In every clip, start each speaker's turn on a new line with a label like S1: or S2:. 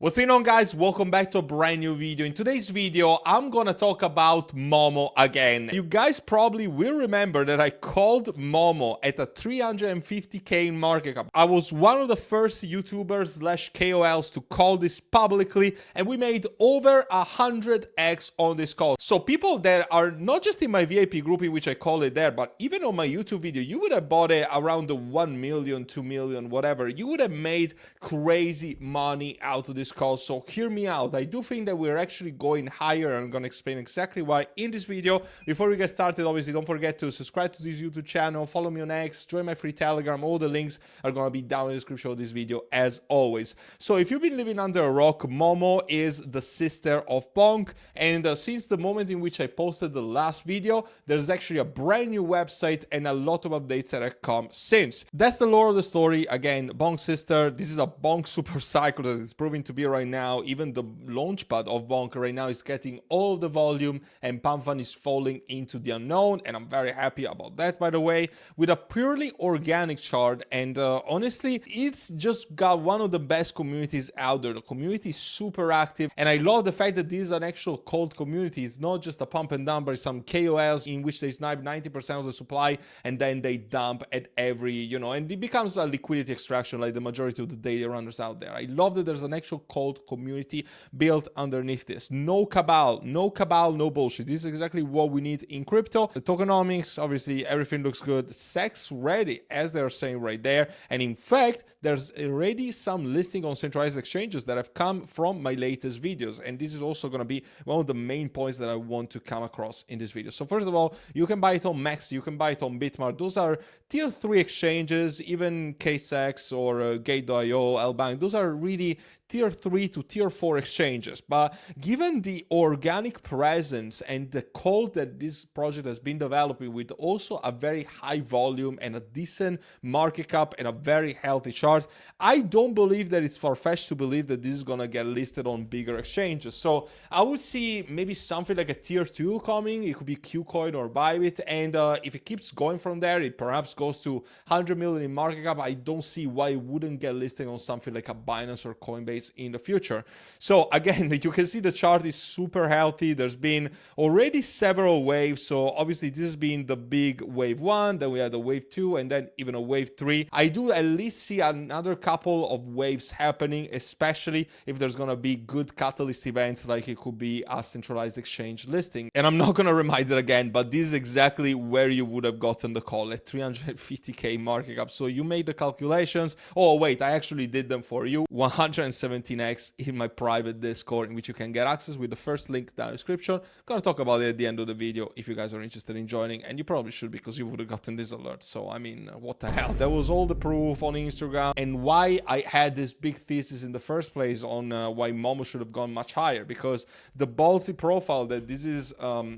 S1: What's going on, guys? Welcome back to a brand new video. In today's video, I'm gonna talk about Momo again. You guys probably will remember that I called Momo at a 350k market cap. I was one of the first YouTubers slash KOLs to call this publicly, and we made over 100x on this call. So people that are not just in my VIP group in which I call it there, but even on my YouTube video, you would have bought it around the 1 million, 2 million, whatever. You would have made crazy money out of this call. So hear me out. I do think that we're actually going higher, and I'm going to explain exactly why in this video. Before we get started, obviously don't forget to subscribe to this YouTube channel, follow me on X, join my free Telegram. All the links are going to be down in the description of this video as always. So if you've been living under a rock, Momo is the sister of Bonk, and since the moment in which I posted the last video, there's actually a brand new website and a lot of updates that have come since. That's the lore of the story. Again, Bonk's sister. This is a Bonk super cycle as it's proving to be right now. Even the launchpad of Bonk right now is getting all the volume, and Pamfan is falling into the unknown, and I'm very happy about that, by the way, with a purely organic chart. And honestly, it's just got one of the best communities out there. The community is super active, and I love the fact that this is an actual cold community. It's not just a pump and dump by some KOLs in which they snipe 90% of the supply and then they dump at every, and it becomes a liquidity extraction like the majority of the daily runners out there. I love that there's an actual cold community built underneath this. No cabal, no bullshit. This is exactly what we need in crypto. The tokenomics, obviously, everything looks good. Sex ready, as they're saying right there. And in fact, there's already some listing on centralized exchanges that have come from my latest videos. And this is also going to be one of the main points that I want to come across in this video. So first of all, you can buy it on Max, you can buy it on Bitmart. Those are tier 3 exchanges, even KSEX or Gate.io, Lbank. Those are really tier 3 to tier 4 exchanges. But given the organic presence and the code that this project has been developing, with also a very high volume and a decent market cap and a very healthy chart, I don't believe that it's far-fetched to believe that this is going to get listed on bigger exchanges. So I would see maybe something like a tier 2 coming. It could be Qcoin or Bybit, and if it keeps going from there, it perhaps goes to 100 million in market cap. I don't see why it wouldn't get listed on something like a Binance or Coinbase in the future. So again, you can see the chart is super healthy. There's been already several waves. So obviously this has been the big wave 1, then we had a wave 2, and then even a wave 3. I do at least see another couple of waves happening, especially if there's going to be good catalyst events, like it could be a centralized exchange listing. And I'm not going to remind it again, but this is exactly where you would have gotten the call at 350k market cap. So you made the calculations. Oh wait, I actually did them for you. 117x in my private Discord, in which you can get access with the first link down in the description. Gonna talk about it at the end of the video if you guys are interested in joining, and you probably should, because you would have gotten this alert. So I mean, what the hell. That was all the proof on Instagram and why I had this big thesis in the first place on why Momo should have gone much higher, because the ballsy profile that this is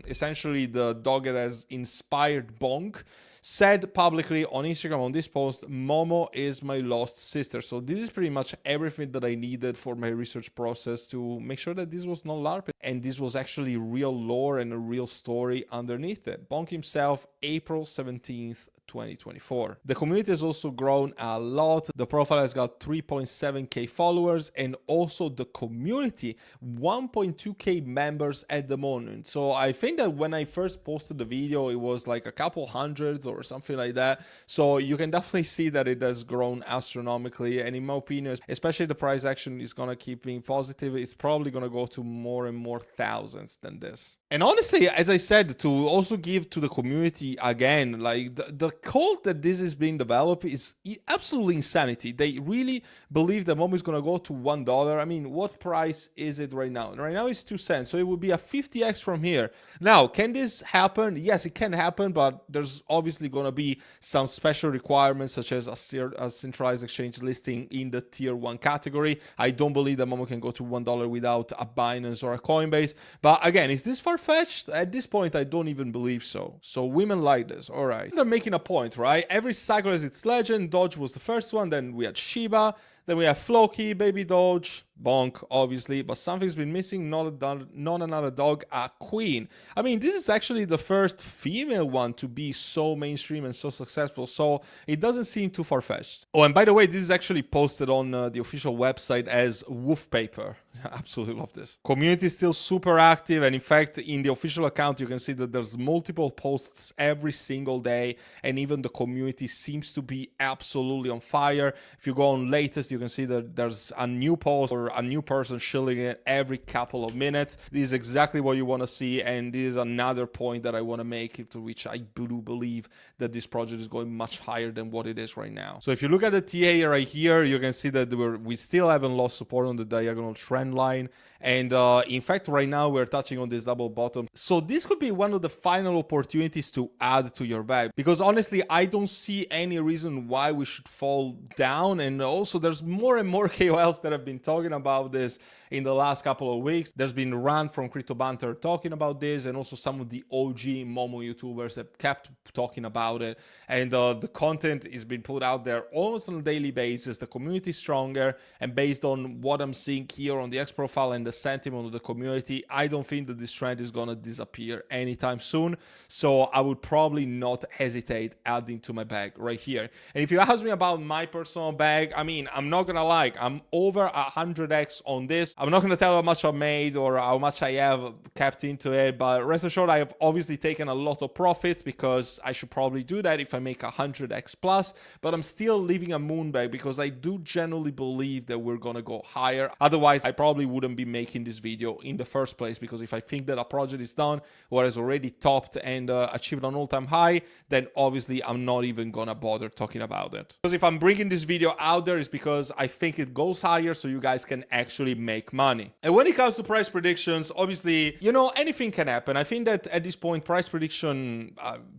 S1: essentially the dog that has inspired Bonk said publicly on Instagram on this post, Momo is my lost sister. So this is pretty much everything that I needed for my research process to make sure that this was not LARP and this was actually real lore and a real story underneath it. Bonk himself, April 17th, 2024. The community has also grown a lot. The profile has got 3.7k followers, and also the community 1.2k members at the moment. So I think that when I first posted the video, it was like a couple hundreds or something like that. So you can definitely see that it has grown astronomically, and in my opinion, especially the price action is gonna keep being positive. It's probably gonna go to more and more thousands than this. And honestly, as I said, to also give to the community again, like the cult that this is being developed is absolutely insanity. They really believe that Momo is going to go to $1. I mean, what price is it right now? Right now it's 2 cents. So it would be a 50x from here. Now, can this happen? Yes, it can happen, but there's obviously going to be some special requirements, such as a centralized exchange listing in the tier 1 category. I don't believe that Momo can go to $1 without a Binance or a Coinbase. But again, is this far-fetched? At this point, I don't even believe so. So women like this. All right. They're making a point, right? Every cycle has its legend. Doge was the first one. Then we had Shiba. Then we have Floki, Baby Doge, Bonk, obviously, but something's been missing, not another dog, a queen. I mean, this is actually the first female one to be so mainstream and so successful, so it doesn't seem too far-fetched. Oh, and by the way, this is actually posted on the official website as Woof Paper. Absolutely love this. Community is still super active, and in fact, in the official account, you can see that there's multiple posts every single day, and even the community seems to be absolutely on fire. If you go on latest, you can see that there's a new post or a new person shilling it every couple of minutes. This is exactly what you want to see, and this is another point that I want to make, to which I do believe that this project is going much higher than what it is right now. So if you look at the TA right here, you can see that we still haven't lost support on the diagonal trend line, and in fact right now we're touching on this double bottom, so this could be one of the final opportunities to add to your bag, because honestly I don't see any reason why we should fall down. And also there's more and more KOLs that have been talking about this in the last couple of weeks. There's been Run from Crypto Banter talking about this, and also some of the OG Momo YouTubers have kept talking about it, and the content is being put out there almost on a daily basis. The community is stronger, and based on what I'm seeing here on the X profile and the sentiment of the community, I don't think that this trend is gonna disappear anytime soon, so I would probably not hesitate adding to my bag right here. And if you ask me about my personal bag, I mean, I'm not gonna lie, I'm over 100x on this. I'm not gonna tell how much I made or how much I have kept into it, but rest assured I have obviously taken a lot of profits, because I should probably do that if I make 100x plus, but I'm still leaving a moon bag because I do genuinely believe that we're gonna go higher. Otherwise I probably wouldn't be making this video in the first place, because if I think that a project is done or has already topped and achieved an all-time high, then obviously I'm not even gonna bother talking about it. Because if I'm bringing this video out there, it's because I think it goes higher so you guys can actually make money. And when it comes to price predictions, obviously, you know, anything can happen. I think that at this point price prediction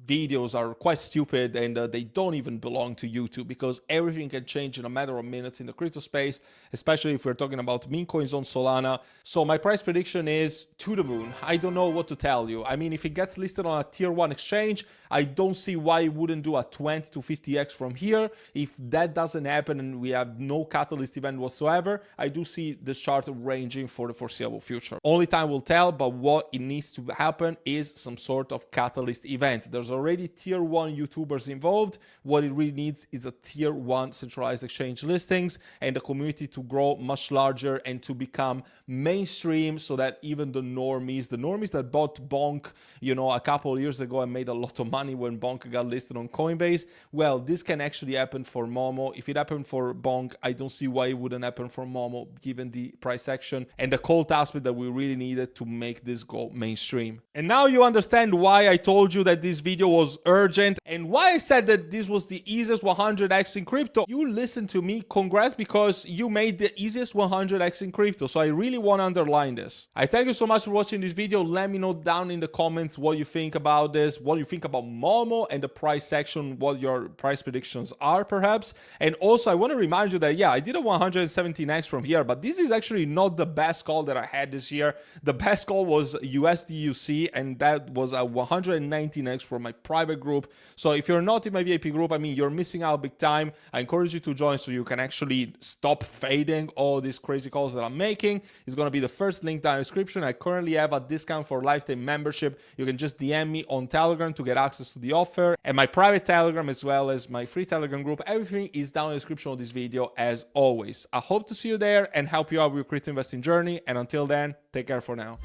S1: videos are quite stupid, and they don't even belong to YouTube, because everything can change in a matter of minutes in the crypto space, especially if we're talking about meme coins on Solana. So my price prediction is to the moon. I don't know what to tell you. I mean, if it gets listed on a tier 1 exchange, I don't see why it wouldn't do a 20 to 50x from here. If that doesn't happen and we have no catalyst event whatsoever, I do see this chart ranging for the foreseeable future. Only time will tell, but what it needs to happen is some sort of catalyst event. There's already tier 1 YouTubers involved. What it really needs is a tier 1 centralized exchange listings, and the community to grow much larger and to become mainstream, so that even the normies that bought Bonk, you know, a couple of years ago and made a lot of money when Bonk got listed on Coinbase, well, this can actually happen for Momo. If it happened for Bonk, I don't see why it wouldn't happen for Momo, given the price action and the cult aspect that we really needed to make this go mainstream. And now you understand why I told you that this video was urgent, and why I said that this was the easiest 100x in crypto. You listen to me, congrats, because you made the easiest 100x in crypto. So I really want to underline this. I thank you so much for watching this video. Let me know down in the comments what you think about this, what you think about Momo and the price section, what your price predictions are perhaps. And also I want to remind you that, yeah, I did a 117x from here, but this is actually not the best call that I had this year. The best call was USDUC, and that was a 119x from my private group. So if you're not in my VIP group, I mean, you're missing out big time. I encourage you to join so you can actually stop fading all these crazy calls that I'm making. It's going to be the first link down in the description. I currently have a discount for lifetime membership. You can just DM me on Telegram to get access to the offer, and my private Telegram as well as my free Telegram group. Everything is down in the description of this video as always. I hope to see you there and help you out with your crypto investing journey. And until then, take care for now.